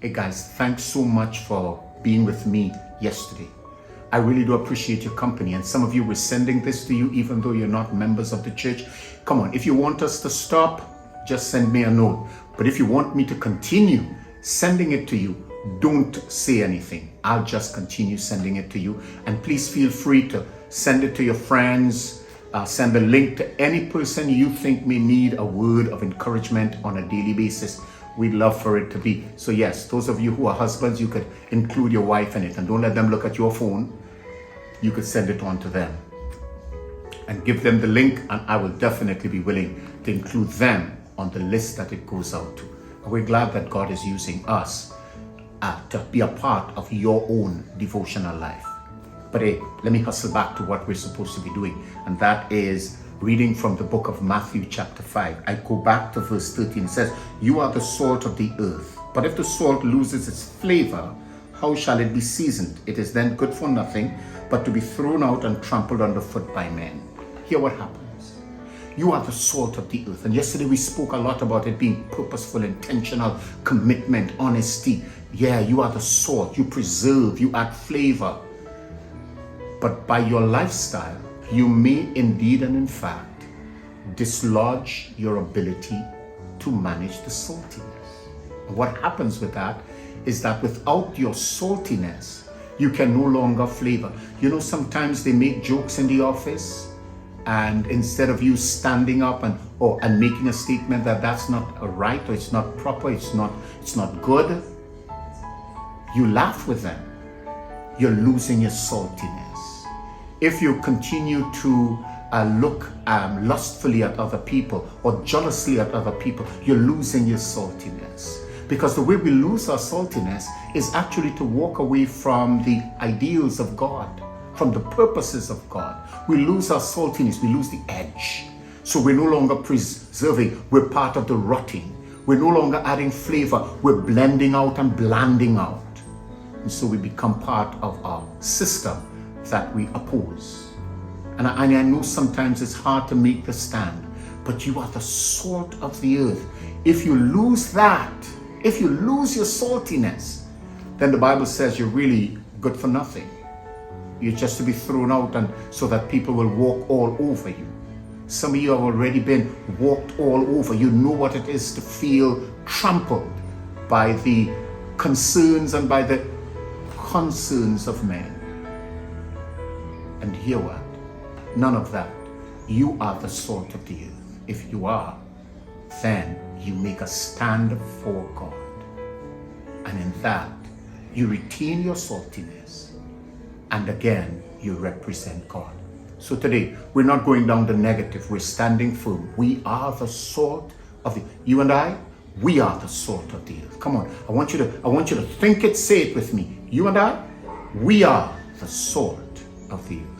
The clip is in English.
Hey guys, thanks so much for being with me yesterday. I really do appreciate your company, and some of you were sending this to you even though you're not members of the church. Come on, if you want us to stop, just send me a note. But if you want me to continue sending it to you, don't say anything. I'll just continue sending it to you. And please feel free to send it to your friends. Send a link to any person you think may need a word of encouragement on a daily basis. We'd love for it to be. So yes, those of you who are husbands, you could include your wife in it, and don't let them look at your phone. You could send it on to them and give them the link, and I will definitely be willing to include them on the list that it goes out to. And we're glad that God is using us to be a part of your own devotional life. But hey, let me hustle back to what we're supposed to be doing, and that is reading from the book of Matthew chapter 5. I go back to verse 13. It says, "You are the salt of the earth, but if the salt loses its flavor, how shall it be seasoned? It is then good for nothing, but to be thrown out and trampled underfoot by men." Hear what happens. You are the salt of the earth. And yesterday we spoke a lot about it being purposeful, intentional, commitment, honesty. Yeah, you are the salt. You preserve, you add flavor. But by your lifestyle, you may indeed and in fact dislodge your ability to manage the saltiness. And what happens with that is that without your saltiness, you can no longer flavor. You know, sometimes they make jokes in the office, and instead of you standing up and making a statement that that's not right, or it's not proper, it's not good, you laugh with them. You're losing your saltiness. If you continue to look lustfully at other people or jealously at other people, you're losing your saltiness. Because the way we lose our saltiness is actually to walk away from the ideals of God, from the purposes of God. We lose our saltiness, we lose the edge. So we're no longer preserving, we're part of the rotting. We're no longer adding flavor, we're blending out and blanding out. And so we become part of our system that we oppose. And I know sometimes it's hard to make the stand, but you are the salt of the earth. If you lose that, if you lose your saltiness, then the Bible says you're really good for nothing. You're just to be thrown out, and so that people will walk all over you. Some of you have already been walked all over. You know what it is to feel trampled by the concerns and by the concerns of men. And hear what? None of that. You are the salt of the earth. If you are, then you make a stand for God. And in that, you retain your saltiness. And again, you represent God. So today, we're not going down the negative. We're standing firm. We are the salt of the earth. You and I, we are the salt of the earth. Come on. I want you to think it, say it with me. You and I, we are the salt of the earth.